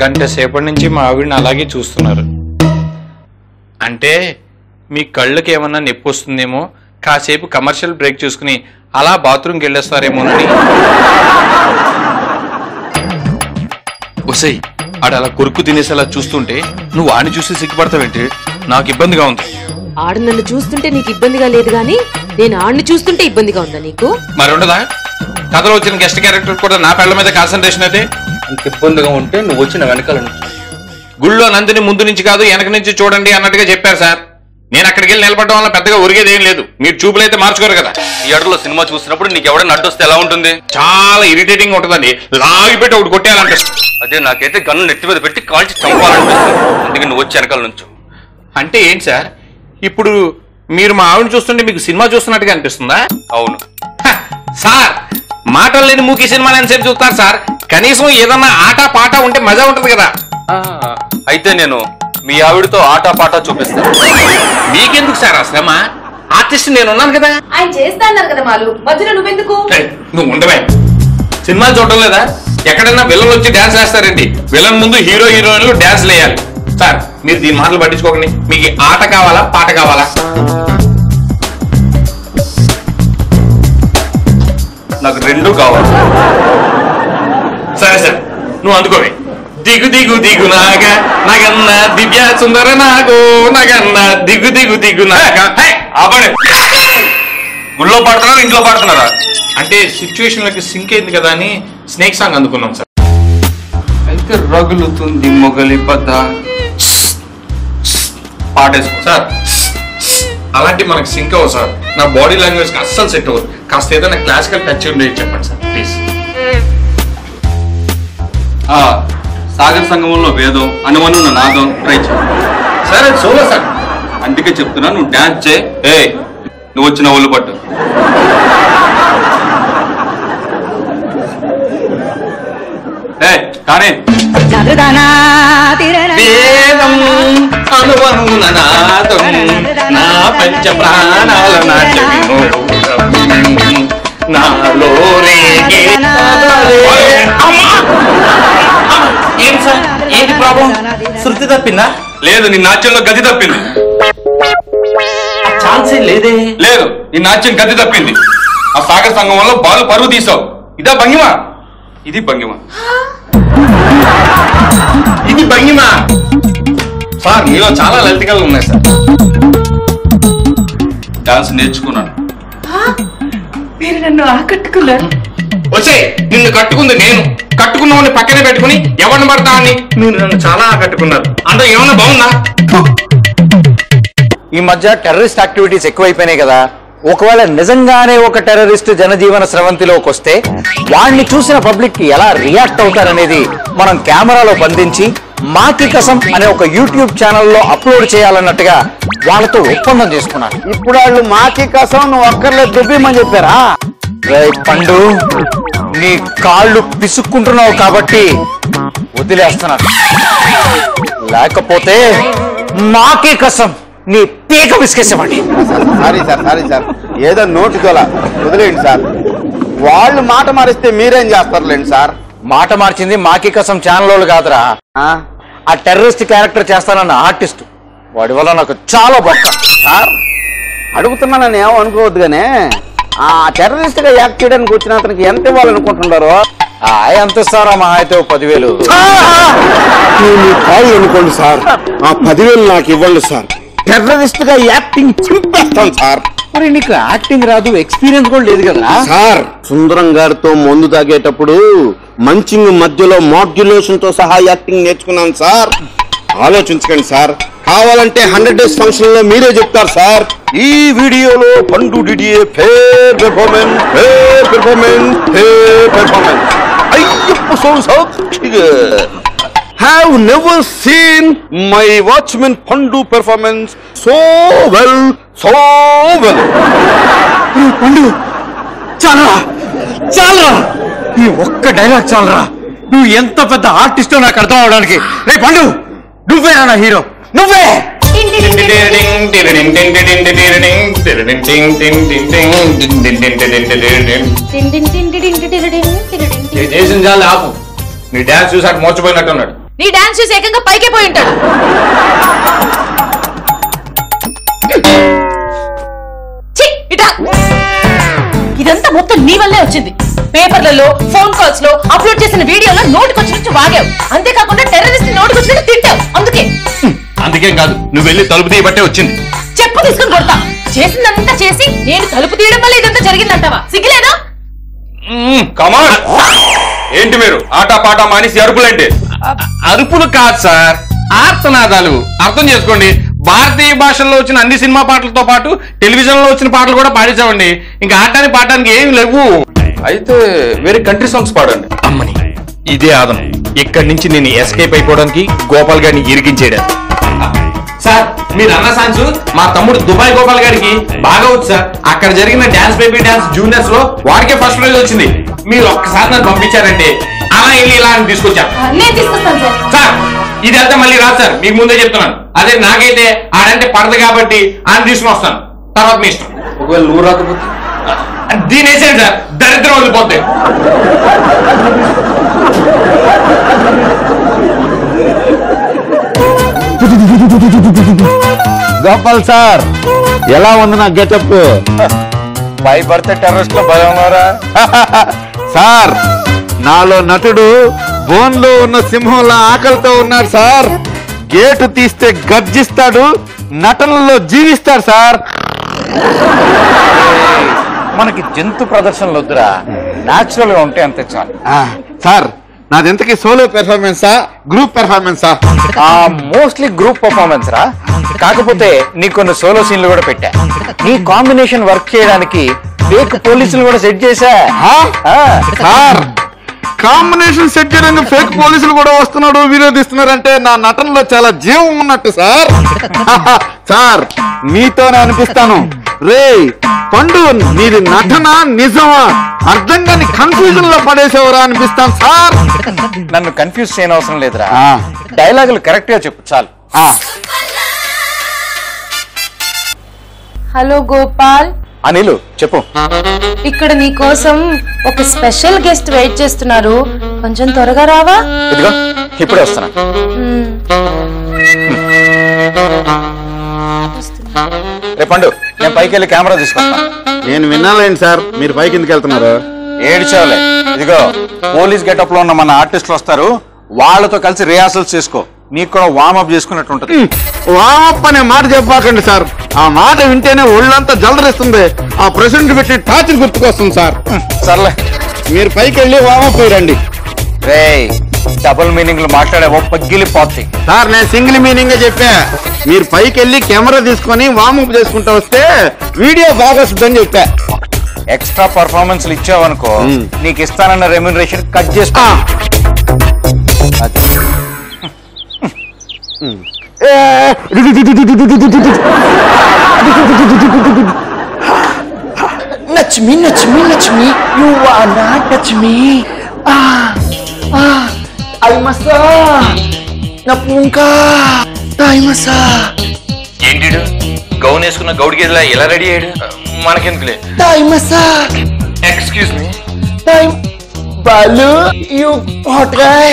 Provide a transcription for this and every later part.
గంట సేపటి నుంచి మా ఆవిడని అలాగే చూస్తున్నారు. అంటే మీ కళ్ళకి ఏమన్నా నొప్పి వస్తుందేమో, కాసేపు కమర్షియల్ బ్రేక్ చూసుకుని అలా బాత్రూమ్కి వెళ్ళేస్తారేమోనని. ఒసై, ఆడ అలా కొరుకు తినేసేలా చూస్తుంటే నువ్వు ఆడిని చూసి సిగ్గుపడతావేంటి? నాకు ఇబ్బందిగా ఉంది. ఆడు నన్ను చూస్తుంటే నీకు ఇబ్బందిగా లేదు గాని నేను ఆడిని చూస్తుంటే ఇబ్బందిగా ఉందా నీకు? మరి ఉండదా? కథలో వచ్చిన గెస్ట్ క్యారెక్టర్ కూడా నా కళ్ళ మీద కాన్సన్ట్రేషన్ అయితే అంత ఇబ్బందిగా ఉంటే నువ్వు వచ్చిన వెనకాల నుంచి. గుళ్ళో నందిని ముందు నుంచి కాదు వెనక నుంచి చూడండి అన్నట్టుగా చెప్పారు సార్. నేను అక్కడికి వెళ్ళి నిలబడడం వల్ల పెద్దగా ఉరిగేది ఏం లేదు. మీరు చూపులైతే మార్చుకోరు కదా. ఈ అడలో సినిమా చూసినప్పుడు నీకు ఎవడైనా అడ్డొస్తే ఎలా ఉంటుంది? చాలా ఇరిటేటింగ్ ఉంటుందండి. లాగి పెట్టి ఒకటి కొట్టేయాలనిపిస్తుంది. అదే నాకైతే గన్ను నెత్తి మీద పెట్టి కాల్చి చంపాలనిపిస్తుంది. అందుకే నువ్వు వచ్చి వెనకాల నుంచి. అంటే ఏంటి సార్, ఇప్పుడు మీరు మా ఆవిడని చూస్తుంటే మీకు సినిమా చూస్తున్నట్టుగా అనిపిస్తుందా? అవును సార్, మాటలు లేని మూకీ సినిమాని ఎంతసేపు చూస్తారు సార్? కనీసం ఏదన్నా ఆట పాట ఉంటే మజా ఉంటుంది కదా. అయితే నేను మీ ఆవిడతో ఆటా పాటా చూపిస్తాను. మీకెందుకు సార్ ఆ శ్రమ? ఆర్టిస్ట్ నేను ఉన్నాను కదా. ఆయన చేస్తా అన్నారు కదా మాలు, మధ్యలో నువ్వెందుకు? నువ్వు ఉండవే. సినిమాలు చూడటం లేదా? ఎక్కడైనా విలన్ వచ్చి డాన్స్ వేస్తారండి. విలన్ ముందు హీరో హీరోయిన్లు డాన్స్ వేయాలి. సార్, మీరు దీని మాటలు పట్టించుకోకండి. మీకు ఆట కావాలా పాట కావాలా? నాకు రెండు కావాలి. సరే సార్, నువ్వు అందుకోవే. దిగు దిగు దిగు నాగా నగన్న దివ్య సుందర నాగో నగన్న దిగు దిగు దిగు నాగా. ఆపండి. గుళ్ళో పాడుతున్నారా ఇంట్లో పాడుతున్నారా? అంటే సిచ్యువేషన్లకి సింక్ అయింది కదా అని స్నేక్ సాంగ్ అందుకున్నాం సార్. అయితే రగులుతుంది మొగలి పద పాటేసుకో సార్. అలాంటి మనకు సింక్ అవ్వదు సార్. నా బాడీ లాంగ్వేజ్ కి అస్సలు సెట్ అవ్వదు. కాస్త ఏదైనా క్లాసికల్ టచ్ ఉండేది చెప్పండి సార్ ప్లీజ్. సాగర్ సంగమంలో వేదం అనువనున్న నాదం ట్రై చేయి. సరే సోలో సార్. అందుకే చెప్తున్నా, నువ్వు డాన్స్ చేయి. నువ్వు వచ్చిన ఒళ్ళు పట్టు. కానీ వేదం అనువనున నాదం నా పంచ ప్రాణాల నాట్య వినోదం నాలో రేగే. ఏం సార్, ఏంటి ప్రాబ్లం? శృతి తప్పిందా? లేదు, నీ నాట్యంలో గది తప్పింది. ఛాన్సే లేదే. లేదు, నీ నాట్యం గది తప్పింది. ఆ సాగర్ సంఘం వల్ల బాలు పరువు తీసావు. ఇదా భంగిమ? ఇది భంగిమ. ఇది భంగిమ. సార్, మీలో చాలా లలితకళలు ఉన్నాయి సార్. డాన్స్ నేర్చుకున్నాను. మీరు నన్ను ఆకట్టుకున్నారు. వచ్చే, నిన్ను కట్టుకుంది నేను. కట్టుకున్నామని పక్కనే పెట్టుకుని ఎవరిని పడతామని మీరు నన్ను చాలా ఆకట్టుకున్నారు. అంటే ఏమన్నా బాగుందా? ఈ మధ్య టెర్రరిస్ట్ యాక్టివిటీస్ ఎక్కువైపోయినాయి కదా. ఒకవేళ నిజంగానే ఒక టెర్రరిస్ట్ జనజీవన స్రవంతిలోకి వస్తే వాడిని చూసిన పబ్లిక్ కి ఎలా రియాక్ట్ అవుతారనేది మనం కెమెరాలో బంధించి మాకి కసం అనే ఒక యూట్యూబ్ ఛానల్లో అప్లోడ్ చేయాలన్నట్టుగా వాళ్ళతో ఒప్పందం చేసుకున్నాను. ఇప్పుడు వాళ్ళు మాకి కసం నువ్వు ఒక్కర్లేదు దుబ్బిమని చెప్పారా? పండు, నీ కాళ్ళు పిసుక్కుంటున్నావు కాబట్టి వదిలేస్తున్నాను. లేకపోతే మాకి కసం నీ పీక పిసికేసేవాడి. సారీ సార్, ఏదో నోటి తోలా వదిలేయండి సార్. వాళ్ళు మాట మారిస్తే మీరేం చేస్తారులేండి సార్. మాట మార్చింది మాకి కసం ఛానల్ వాళ్ళు కాదురా, ఆ టెర్రరిస్ట్ క్యారెక్టర్ చేస్తానన్న ఆర్టిస్ట్. వాడి వల్ల నాకు చాలా బొక్క. సార్, అడుగుతున్నానని ఏమో అనుకోవద్దు గానే, ఆ టెర్రరిస్ట్ గా యాక్ట్ చేయడానికి వచ్చిన అతనికి ఎంత ఇవ్వాలనుకుంటున్నారు? ఎంత ఇస్తారా? మా అయితే 10,000. కాళ్ళు అనుకోండి సార్, ఆ 10,000 నాకు ఇవ్వండి సార్. టెర్రరిస్ట్ గా యాక్టింగ్ చింపేస్తాను సార్. మరి నీకు యాక్టింగ్ రాదు, ఎక్స్పీరియన్స్ కూడా లేదు కదా సార్. సుందరం గారితో మందు తాగేటప్పుడు మంచింగ్ మధ్యలో మాడ్యులేషన్ తో సహా యాక్టింగ్ నేర్చుకున్నాను సార్. ఆలోచించకండి సార్, కావాలంటే 100 days ఫంక్షన్ లో మీరే చెప్తారు సార్. ఈ వీడియోలో పండు DDA fair performance, fair performance, fair performance. Ayyappa Swami have never seen my watchman Pandu performance so well. పండు, చాలా చాలా ఈ ఒక్క డైలాగ్ చాలరా. నువ్వు ఎంత పెద్ద ఆర్టిస్టో నాకు అర్థం అవడానికి. రే పండు, నువ్వేనా నా హీరో? నువ్వే. చేసిన చాలా ఆపు. నీ డాన్స్ చూసాక మోర్చిపోయినట్టున్నాడు. నీ డాన్స్ చూసి ఏకంగా పైకే పోయి ఉంటాడు. ఇదంతా మొత్తం నీ వల్లే వచ్చింది. పేపర్లలో, ఫోన్ కాల్స్ లో అప్లోడ్ చేసిన వీడియోలో నోటికొచ్చినట్టు వాగావు. అంతేకాకుండా టెర్రరిస్ట్ నోటికొచ్చినట్టు తిట్టావు. అందుకేం కాదు, నువ్వు వెళ్ళి తలుపు తీయబట్టే వచ్చింది. చెప్పు తీసుకుని కొడతా. చేసిందంతా చేసి నేను తలుపు తీయడం వల్ల ఇదంతా జరిగిందంటావా? సిగ్గులేదా? కమాన్, ఏంటి మీరు ఆట పాట మానేసి అరుపులేంటి? అరుపులు కాదు సార్, ఆర్తనాదాలు. అర్థం చేసుకోండి. భారతీయ భాషల్లో వచ్చిన అన్ని సినిమా పాటలతో పాటు టెలివిజన్ లో వచ్చిన పాటలు కూడా పాడేసామండి. ఇంకా ఆడటానికి పాడటానికి ఏమి లేవు. అయితే వేరే కంట్రీ సాంగ్స్ పాడండి. అమ్మని, ఇదే ఆదం. ఇక్కడి నుంచి నేను ఎస్కేప్ అయిపోవడానికి, గోపాల్ గారిని ఇరికించేయడానికి. సార్, మీరు అన్న సాంగ్స్ మా తమ్ముడు దుబాయ్ గోపాల్ గారికి బాగా వచ్చు సార్. అక్కడ జరిగిన డాన్స్ బేబీ డాన్స్ జూనియర్స్ లో వాడికే ఫస్ట్ ప్రైజ్ వచ్చింది. మీరు ఒక్కసారి నన్ను పంపించారంటే అలా వెళ్ళి ఇలా అని తీసుకొచ్చాను. నేను తీసుకొస్తాను సార్. సార్, ఇదంతా మళ్ళీ రాదు సార్, మీకు ముందే చెప్తున్నాను. అదే నాకైతే ఆడంటే పడదు కాబట్టి ఆయన తీసుకుని వస్తాను. తర్వాత మీ ఇష్టం. ఒకవేళ నువ్వు రాకపోతే దీని వేసేయండి సార్, దరిద్రం వదిలిపోతే. గోపాల్ సార్, ఎలా ఉంది నా గెటప్? భయపడితే టెర్రరిస్ట్ లో భయం ఉన్నారా? సార్, నాలో నటుడు బోన్ లో ఉన్న సింహంలా ఆకలితో ఉన్నాడు సార్. గేటు తీస్తే గర్జిస్తాడు, నటనలో జీవిస్తాడు సార్. మనకి జంతు ప్రదర్శనలు వద్దురా, నాచురల్ గా ఉంటే అంతే చాలు. సార్, నాది ఎంతకీ సోలో పెర్ఫార్మెన్సా, గ్రూప్ పెర్ఫార్మెన్సా? మోస్ట్లీ గ్రూప్ పర్ఫార్మెన్స్ రా. కాకపోతే నీ కొన్ని సోలో సీన్లు కూడా పెట్టా. నీ కాంబినేషన్ వర్క్ చేయడానికి ఫేక్ పోలీసులు కూడా సెట్ చేశా. సార్, కాంబినేషన్ సెట్ చేయడానికి ఫేక్ పోలీసులు కూడా వస్తున్నాడు, విరోధిస్తున్నారంటే నా నటనలో చాలా జీవం ఉన్నట్టు సార్. సార్, మీతోనే అనిపిస్తాను. రే పండు, నీది నటన నిజమా? అర్థం కాని కన్ఫ్యూజన్ లో పడేసేవరా అనిపిస్తాను సార్. నన్ను కన్ఫ్యూజ్ చేయని అవసరం లేదురా, డైలాగులు కరెక్ట్ గా చెప్పు చాలు. హలో గోపాల్. అనిలు చెప్పు. ఇక్కడ నీ కోసం ఒక స్పెషల్ గెస్ట్ వెయిట్ చేస్తున్నారు, కొంచెం త్వరగా రావా? ఇదిగో ఇప్పుడే వస్తున్నా. రేపండు, నేను పైకి వెళ్ళి కెమెరా తీసుకొస్తాను. నేను విన్నాలేండి సార్, మీరు పైకి ఎందుకు వెళ్తున్నారు? ఏడ్చావులే. ఇదిగో పోలీస్ గెటప్ లో ఉన్న మన ఆర్టిస్టులు వస్తారు, వాళ్ళతో కలిసి రిహార్సల్స్ చేసుకో. నీకు కూడా వార్మప్ చేసుకున్నట్టు ఉంటది. వామప్ అనే మాట చెప్పాకండి సార్, ఆ మాట వింటేనే ఒళ్ళంతా జలదరిస్తుంది. ఆ ప్రెసిడెంట్ పెట్టిన టార్చర్ గుర్తుకొస్తుంది సార్. సర్లే, మీరు పైకి వెళ్ళి వామప్ రండి. రే డబుల్ మీనింగ్లు మాట్లాడే పగిలిపోతాయి. సార్, నేను సింగిల్ మీనింగ్ చెప్పా. మీరు పైకి వెళ్ళి కెమెరా తీసుకొని వామప్ చేసుకుంటా వస్తే వీడియో బాగా వస్తుందని చెప్పా. ఎక్స్ట్రా పర్ఫార్మెన్స్ ఇచ్చావనుకో, నీకు ఇస్తానన్న రెమ్యూనరేషన్ కట్ చేసుకో. Touch me, touch me, touch me. You wanna touch me? Ay masa. Napungka. Ay masa. ఏంటి గౌన్ వేసుకున్న గౌడి గేదెలా ఎలా రెడీ అయ్యాడు? మనకెందుకులే. Ay masa. Excuse me. Time. Balu, you hot guy.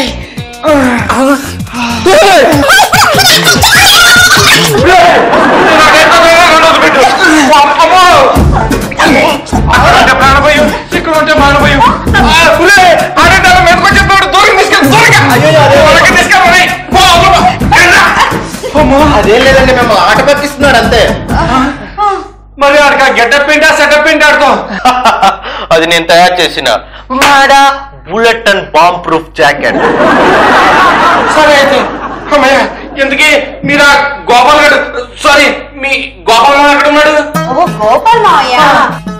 ప్రాణభయం, ఇక్కడ ఉంటే మానభయం. అదేం లేదండి, మేము ఆట పట్టిస్తున్నాడు అంతే. మరి ఆడికి గెటప్ ఏంటా సెటప్ ఏంటి ఆడుకో? అది నేను తయారు చేసిన bullet and bomb proof jacket. సరే అయితే అమ్మయ్య, ఎందుకే మీరు గోపాల్ గారు, సారీ మీ గోపాల్ గారు ఎక్కడ ఉన్నాడు? ఓ గోపాల్ మావయ్య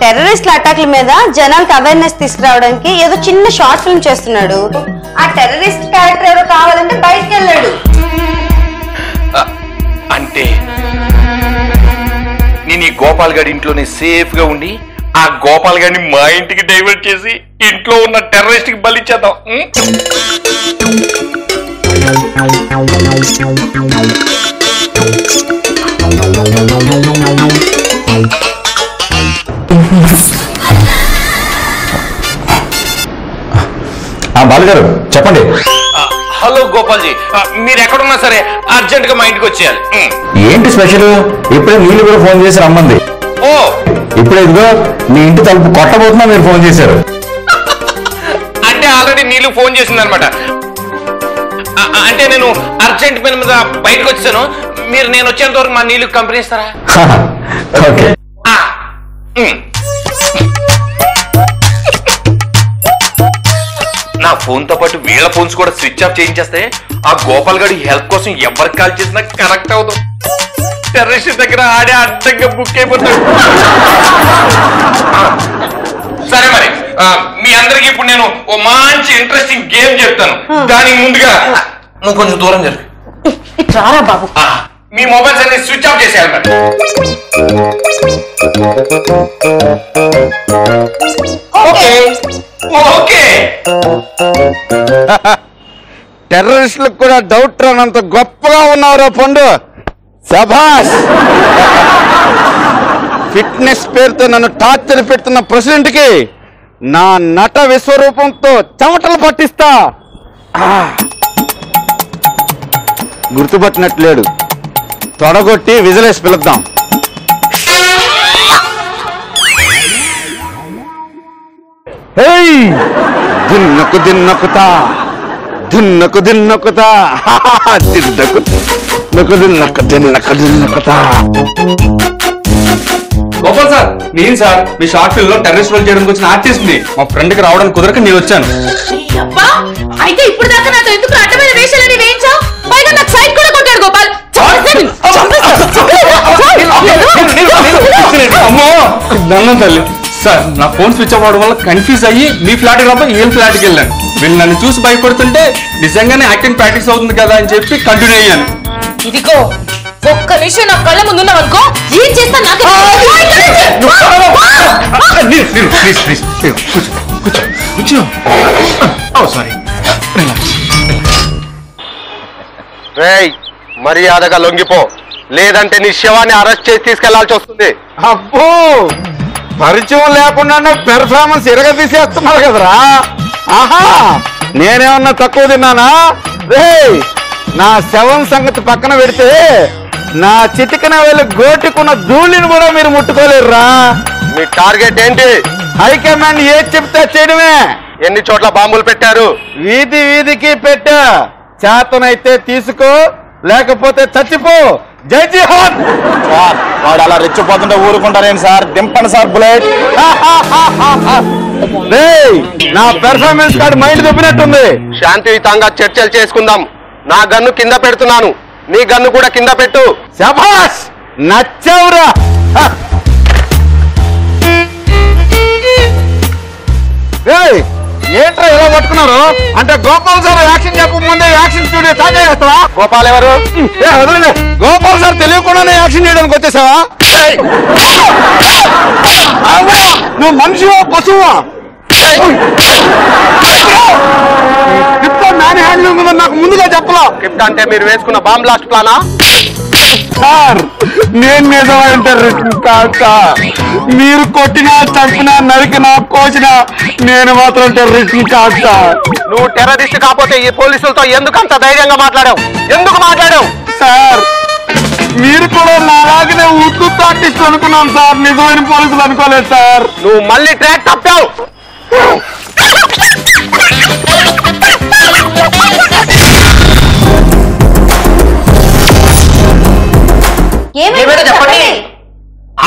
టెర్రరిస్ట్ అటాక్ల మీద జనాలకు అవేర్నెస్ తీసుకురావడానికి ఏదో చిన్న షార్ట్ ఫిల్మ్ చేస్తున్నాడు. ఆ టెర్రరిస్ట్ క్యారెక్టర్ ఎవరో కావాలంటే బయటకు వెళ్ళాడు. అంటే నేను ఈ గోపాల్ గారి ఇంట్లోనే సేఫ్ గా ఉండి ఆ గోపాల్ గారిని మా ఇంటికి డైవర్ట్ చేసి ఇంట్లో ఉన్న టెర్రరిస్ట్ కి బలిచ్చేద్దాం. బాలుగారు చెప్పండి. హలో గోపాల్జీ, మీరు ఎక్కడున్నా సరే అర్జెంట్ గా మా ఇంటికి వచ్చేయాలి. ఏంటి స్పెషల్? ఇప్పుడే నీళ్ళు కూడా ఫోన్ చేసి రమ్మంది. ఓ ఇప్పుడు ఇదిగో మీ ఇంటి తలుపు కొట్టబోతున్నా మీరు ఫోన్ చేశారు. అంటే ఆల్రెడీ నీళ్ళు ఫోన్ చేసింది అనమాట. అంటే నేను అర్జెంట్ పని మీద బయటకు వచ్చాను. మీరు నేను వచ్చేంత వరకు మా నీళ్ళు కంపెనీ ఇస్తారా? ఓకే. నా ఫోన్ తో పాటు వీళ్ళ ఫోన్స్ కూడా స్విచ్ ఆఫ్ చేయించేస్తే ఆ గోపాల్ గారి హెల్ప్ కోసం ఎవరికి కాల్ చేసినా కనెక్ట్ అవుతాం. టెర్రరిస్ట్ దగ్గర ఆడే అడ్డంగా బుక్ అయిపోతాడు. సరే మరి మీ అందరికి ఇప్పుడు నేను ఓ మంచి ఇంట్రెస్టింగ్ గేమ్ చెప్తాను. దానికి ముందుగా నువ్వు కొంచెం దూరం జరుగు. రారా బాబు. మీ మొబైల్స్ అన్ని స్విచ్ ఆఫ్ చేసేయాలి మరి. Okay okay. టెర్రరిస్టులకు కూడా డౌట్ రానంత గొప్పగా ఉన్నావురా పండు. శభాష్. ఫిట్నెస్ పేరుతో నన్ను టార్చర్ పెడుతున్న ప్రెసిడెంట్ కి నా నట విశ్వరూపంతో చెమటలు పట్టిస్తా. గుర్తుపట్టినట్లేడు. తొడగొట్టి విజిలేసి పిలుద్దాం. దిన్నకు దిన్నకుతా దిన్నకు దిన్నకుతా దిన్నకు దిన్నకు దిన్నకు దిన్నకుతా. గోపాల్ సార్, నేను సార్ మీ షార్ట్ ఫిల్మ్ లో టెర్రరిస్ట్ రోల్ చేయడానికి వచ్చిన ఆర్టిస్ట్ ని. మా ఫ్రెండ్ కి రావడానికి కుదరక నేను వచ్చాను. అయితే ఇప్పుడు దాకా నాతో ఎందుకు అడ్డమైన వేషాలని వేయించావు? పైగా నాకు సైట్ కూడా కొట్టాడు గోపాల్. అమ్మో దండం తల్లి. సార్ నా ఫోన్ స్విచ్ ఆఫ్ అవడం వల్ల కన్ఫ్యూజ్ అయ్యి మీ ఫ్లాట్ రాబో ఈ ఫ్లాట్ కి వెళ్ళాను. వీళ్ళు నన్ను చూసి భయపడుతుంటే నిజంగానే యాక్టింగ్ ప్రాక్టీస్ అవుతుంది కదా అని చెప్పి కంటిన్యూ అయ్యాను. ఇదిగో ఒక్క నిమిషం నా కళ్ళ ముందు ఉన్నావు అనుకో, ఏం చేస్తా నాకు. రేయ్, మర్యాదగా లొంగిపో, లేదంటే నీ శవాన్ని అరెస్ట్ చేసి తీసుకెళ్లాల్సి వస్తుంది. అబ్బో, పరిచయం లేకుండానే పెర్ఫార్మెన్స్ ఇరగ తీసేస్తున్నారు కదరా. ఆహా, నేనేమన్నా తక్కువ తిన్నానా? రేయ్, నా శవం సంగతి పక్కన పెడితే నా చిటికన వెళ్ళి గోటికున్న ధూళిని కూడా మీరు ముట్టుకోలేరురా. మీ టార్గెట్ ఏంటి? హైకమాండ్ ఏది చెప్తే చేయడమే. ఎన్ని చోట్ల బాంబులు పెట్టారు? వీధి వీధికి పెట్టా. చేతనైతే తీసుకో, లేకపోతే చచ్చిపో. జై జిహాద్. సార్ వాడు అలా రెచ్చిపోతుంటే ఊరుకుంటారేం సార్? దింపండి సార్ బుల్లెట్. నా పెర్ఫార్మెన్స్ కార్డు మైండ్ దొబ్బినట్టుంది. శాంతియుతంగా చర్చలు చేసుకుందాం. నా గన్ను కింద పెడుతున్నాను, నీ గన్ను కూడా కింద పెట్టు. శభాష్, నచ్చవురా. ఏంట్రా ఇలా పట్టుకున్నారు? అంటే గోపాల్ సార్ యాక్షన్ చెప్పకముందే యాక్షన్ స్టూడియో స్టార్ట్ చేస్తావా? గోపాల్ ఎవరు? వదలండి. గోపాల్ సార్ తెలియకుండానే యాక్షన్ చేయడానికి వచ్చేసావా? నువ్వు మనిషివా పశువా? నాని హ్యాండ్లింగ్ ఉందని నాకు ముందుగా చెప్పలా. గిఫ్ట్ అంటే మీరు వేసుకున్న బాంబ్ బ్లాస్ట్ ప్లానా? సార్, నేను నిజమైన టెర్రరిస్ట్ కాదు సార్. మీరు కొట్టినా, చంపినా, నరికినా, కోసినా నేను మాత్రం టెర్రరిస్ట్ కాదు సార్. నువ్వు టెర్రరిస్ట్ కాకపోతే ఈ పోలీసులతో ఎందుకు అంత ధైర్యంగా మాట్లాడావు? ఎందుకు మాట్లాడావు? సార్, మీరు కూడా నాలాగనే ఉర్దూ ఆర్టిస్ట్ అనుకున్నాం సార్. నిజమైన పోలీసులు అనుకోలేదు సార్. నువ్వు మళ్ళీ ట్రాక్ తప్పావు. ఏమైనా చెప్పండి.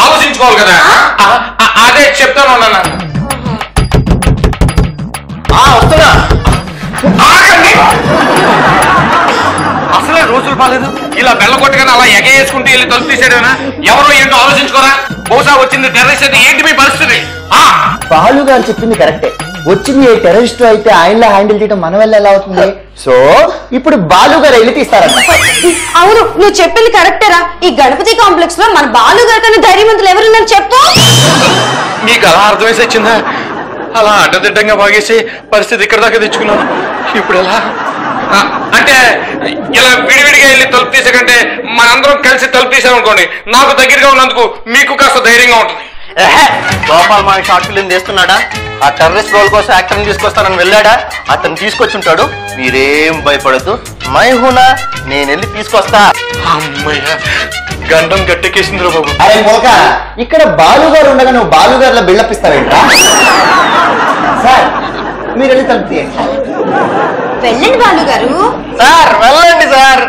ఆలోచించుకోవాలి కదా. అదే చెప్తాను నాన్న. వస్తున్నా. అసలే రోజులు బాలేదు. ఇలా బెల్లగొట్టగానే అలా ఎగేసుకుంటూ వెళ్ళి తలుపు తీసాడేనా? ఎవరో ఏంటో ఆలోచించుకోరా. బహుశా వచ్చింది టెర్రరిస్ట్ అయితే ఏంటి మీ పరిస్థితి? బాలు గారు చెప్పింది కరెక్టే. వచ్చింది ఏ టెర్రరిస్ట్ అయితే ఆయనలా హ్యాండిల్ చేయడం మన వల్ల ఎలా అవుతుంది? సో ఇప్పుడు బాలు గారు వెళ్ళి తీస్తారంట. అవును, నువ్వు చెప్పింది కరెక్టేరా. ఈ గణపతి కాంప్లెక్స్ లో మన బాలు గారి కన్నా ధైర్యవంతులు ఎవరున్నారు చెప్పు. మీకు అలా అర్థమేసి వచ్చిందా? అలా అడ్డదిడ్డంగా బాగేసి పరిస్థితి ఇక్కడ దాకా తెచ్చుకున్నాను. ఇప్పుడు ఎలా అంటే ఇలా విడివిడిగా వెళ్ళి తలుపు తీసే కంటే మనందరం కలిసి తలుపు తీసామనుకోండి, నాకు దగ్గరగా ఉన్నందుకు మీకు కాస్త ధైర్యంగా ఉంటుంది. గోపాల్ మాయ షార్ట్ ఫిల్మ్ తీస్తున్నాడా? ఆ టెర్రరిస్ట్ రోల్ కోసం యాక్టర్ తీసుకొస్తానని వెళ్ళాడా? అతను తీసుకొచ్చుంటాడు. మీరేం భయపడద్దు, మైహునా నేను వెళ్ళి తీసుకొస్తా. అమ్మయ్య, గండం గట్టెక్కేసిందిరా బాబు. అరే పోక, ఇక్కడ బాలుగారు ఉండగా నువ్వు బాలుగారులో బిల్డప్ ఇస్తావేంట్రా? సార్ మీరు వెళ్ళి తలుపు తీయండి. వెళ్ళండి బాలు గారు. సార్ వెళ్ళండి సార్.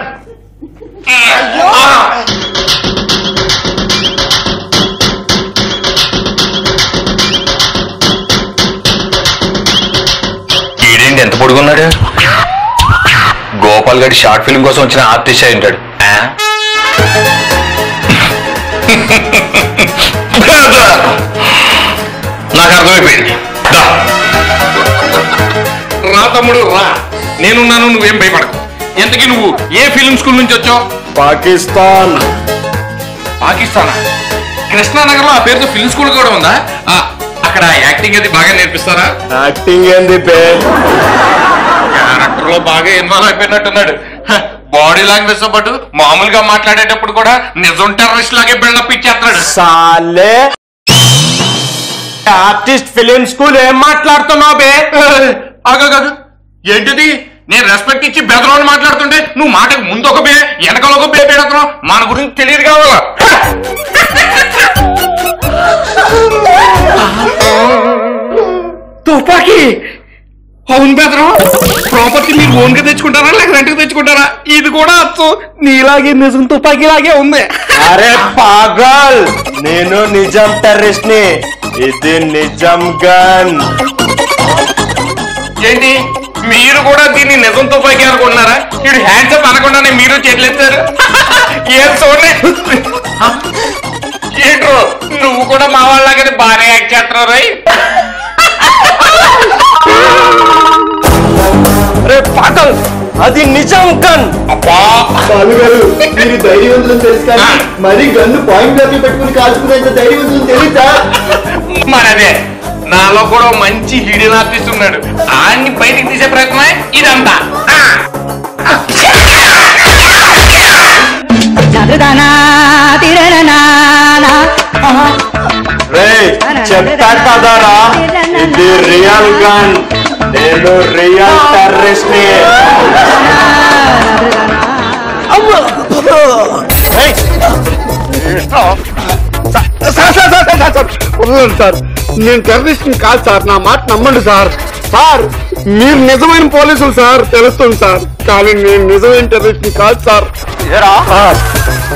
ఈడేంటి ఎంత పొడుగున్నాడు? గోపాల్ గారి షార్ట్ ఫిల్మ్ కోసం వచ్చిన ఆర్టిస్ట్ అయి ఉంటాడు. నాకు అర్థమైపోయింది. రా తమ్ముడు రా, నేనున్నాను, నువ్వేం భయపడకు. ఎంతకీ నువ్వు ఏ ఫిల్మ్ స్కూల్ నుంచి వచ్చావు? పాకిస్తాన్. పాకిస్తానా? కృష్ణానగర్ లో ఆ పేరుతో ఫిల్మ్ స్కూల్ కూడా ఉందా? అక్కడ యాక్టింగ్ అది బాగా నేర్పిస్తారా? యాక్టింగ్ ఏంది క్యారెక్టర్ లో బాగా ఇన్వాల్వ్ అయిపోయినట్టున్నాడు. బాడీ లాంగ్వేజ్ తో పాటు మామూలుగా మాట్లాడేటప్పుడు కూడా నిజం టెర్రరిస్ట్ లాగే బిల్డప్ ఇచ్చేస్తున్నాడు. సాలే ఆర్టిస్ట్ ఫిలిం స్కూల్ ఏం మాట్లాడుతున్నావు బే? ఆగాదు, ఏంటిది? నేను రెస్పెక్ట్ ఇచ్చి బెదరోని మాట్లాడుతుంటే నువ్వు మాటకు ముందు ఒక బే వెనకాల ఒక బే పెడుతున్నావు. మన గురించి తెలియదు కావాలా? తుపాకీ? అవును బెదరం. ప్రాపర్టీ మీరు ఓన్ గా తెచ్చుకుంటారా లేక రెంట్ గా తెచ్చుకుంటారా? ఇది కూడా అచ్చు నీలాగే నిజం తుపాకీ లాగే ఉంది. అరే పాగల్, నేను నిజం టెర్రరిస్ట్ ని, ఇది నిజం గన్. ఏంటి మీరు కూడా దీన్ని నిజం తుపాకీ అనుకుంటున్నారా? వీడు హ్యాండ్స్ అప్ అనకుండానే మీరు చేతులెత్తారు. ఏం చూడండి ఏంట్రో, నువ్వు కూడా మా వాళ్ళగానే బాగానే యాక్ట్ చేస్తున్నావు రై. అరే పాగల్, అది నిజం గన్. అబ్బా బాలుగారు మీరు ధైర్యవంతులను తెలుసు కానీ మరి గన్ను పాయింట్ లోకి పెట్టుకుని కాల్చుకునేంత ధైర్యవంతులను తెలుసా? మరదే, నాలో కూడా మంచి హిడెన్ ఆర్టిస్ట్ ఉన్నాడు. ఆయన్ని బయటికి తీసే ప్రయత్నమే ఇదంతా. చెప్తా కదరా, ఇది రియల్ గన్, నేను రియల్ టెర్రరిస్ట్ ని. సార్ నేను టెర్రరిస్ట్ కాదు సార్, నా మాట నమ్మండి సార్. సార్ మీరు నిజమైన పోలీసులు సార్, తెలుస్తుంది సార్, కానీ నేను నిజమైన టెర్రరిస్ట్ కాదు సార్.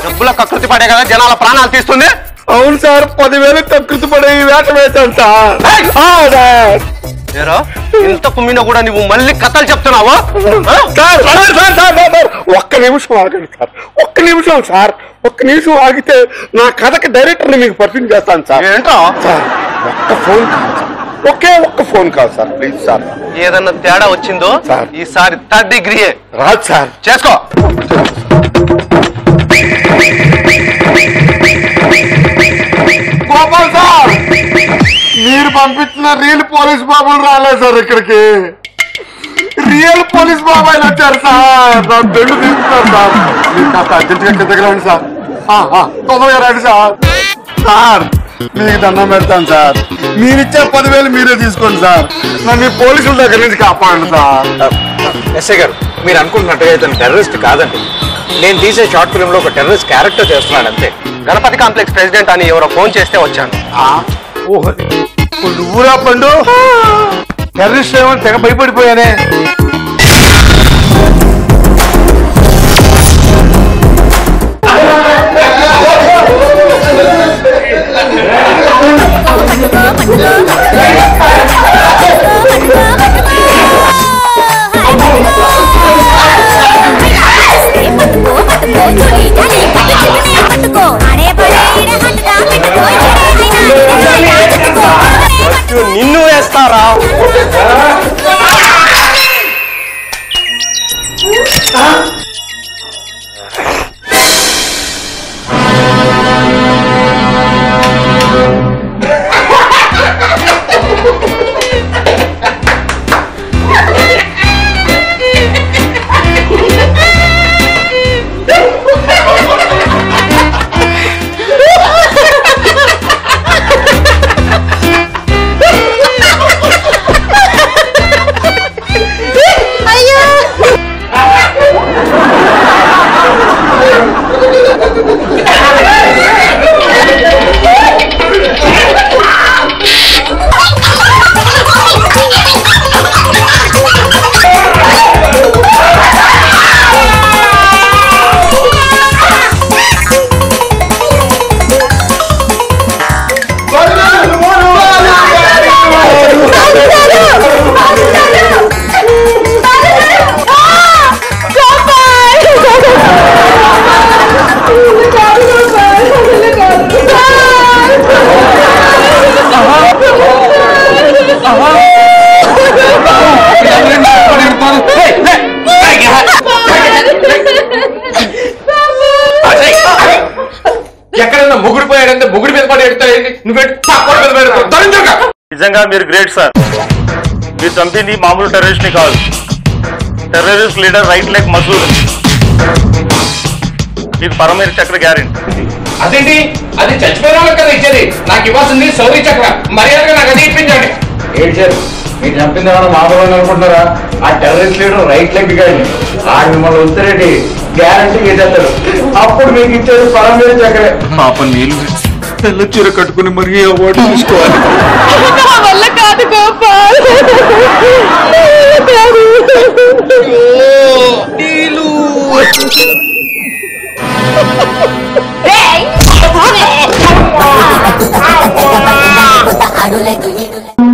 డబ్బుల కకృతి పడే కదా జనాల ప్రాణాలు తీస్తుంది. అవును సార్, 10,000 కకృతి పడే వేట వేశాను సార్. ఇంత కుమ్మినా కూడా నువ్వు మళ్ళీ కథలు చెప్తున్నావా? ఒక్క నిమిషం ఆగండి సార్, ఒక్క నిమిషం సార్, ఒక్క నిమిషం ఆగితే నా కథకి డైరెక్టర్ని మీకు పరిచయం చేస్తాను సార్. ఏంటో సార్ ఒక్క ఫోన్ కాల్ సార్, ఒకే ఒక్క phone call sir, please sir. ఏదన్నా తేడా వచ్చిందో సార్ ఈసారి 3rd డిగ్రీయే రాదు సార్. చేసుకో. గోపాల్ సార్, మీరు పంపించిన రియల్ పోలీస్ బాబులు రాలేదు సార్ ఇక్కడికి. రియల్ పోలీస్ బాబాయిలు వచ్చారు సార్, నా బెండు తీసుకున్నారు సార్. మీరు కాస్త అర్జెంట్గా దగ్గరండి సార్, తొందరగా రండి సార్. సార్ మీకు దండం పెడతాను సార్, మీరిచ్చే 10,000 మీరే తీసుకోండి సార్, నన్ను పోలీసుల దగ్గర నుంచి కాపాడండి సార్. ఎస్ఐ గారు, మీరు అనుకుంటున్నట్టుగా ఇతను టెర్రరిస్ట్ కాదండి. నేను తీసే షార్ట్ ఫిల్మ్ లో ఒక టెర్రరిస్ట్ క్యారెక్టర్ చేస్తున్నాడు అంతే. గణపతి కాంప్లెక్స్ ప్రెసిడెంట్ అని ఎవరో ఫోన్ చేస్తే వచ్చాను. నువ్వురా పండు, టెర్రరిస్ట్ ఏమో తెగ భయపడిపోయానే. నిన్ను వేస్తారా? నువ్వు తరించక. నిజంగా మీరు గ్రేట్ సార్. మీరు చంపింది మామూలు టెర్రరిస్ట్ ని కాదు, terrorist leader right leg Masood. మీకు పరమేరు చక్ర గ్యారెంటీ. అదేంటి, అది చచ్చిపోయిన వాళ్ళకి కదా ఇచ్చేది, నాకు ఇవ్వాల్సింది శౌర్య చక్ర. మర్యాదగా నాకు అది ఇప్పించండి. ఏడ్చారు, మీరు చంపింది ఏమన్నా మామూలు అనుకుంటున్నారా? ఆ టెర్రరిస్ట్ లీడర్ రైట్ లెగ్ కానీ ఆడు మిమ్మల్ని వస్తారేంటి గ్యారంటీ చేసేస్తాడు. అప్పుడు మీకు ఇచ్చేది పరమేరు చక్రే. పాప నీళ్ళు తెల్ల చీర కట్టుకుని మరీ అవార్డు తీసుకోవాలి. నా వల్ల కాదు గోపాల్.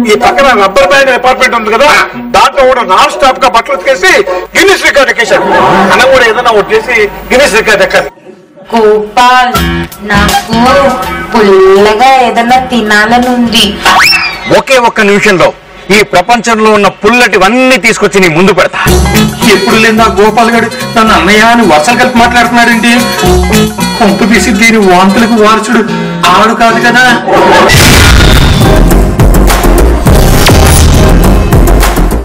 ఈ పక్కన రబ్బర్ బ్యాండ్ అపార్ట్మెంట్ ఉంది కదా, దాంట్లో కూడా నాన్ స్టాప్ గా బట్టలు ఉతికేసి గిన్నిస్ రికార్డ్ ఎక్కేశాడు. మనం కూడా ఏదైనా ఒకటి చేసి గిన్నిస్ రికార్డ్ ఎక్కాలి. గోపాల్, నాకు పుల్లగా ఏదన్నా తినాలని ఉంది. ఒకే ఒక్క నిమిషంలో ఈ ప్రపంచంలో ఉన్న పుల్లటివన్నీ తీసుకొచ్చి నీ ముందు పెడతా. ఎప్పుడు లేదా గోపాల్ గారు తన అన్నయ్య అని వరుసలు కలిపి మాట్లాడుతున్నాడేంటి? కొంపు తీసి దీని వాంతులకు వారసుడు ఆడు కాదు కదా.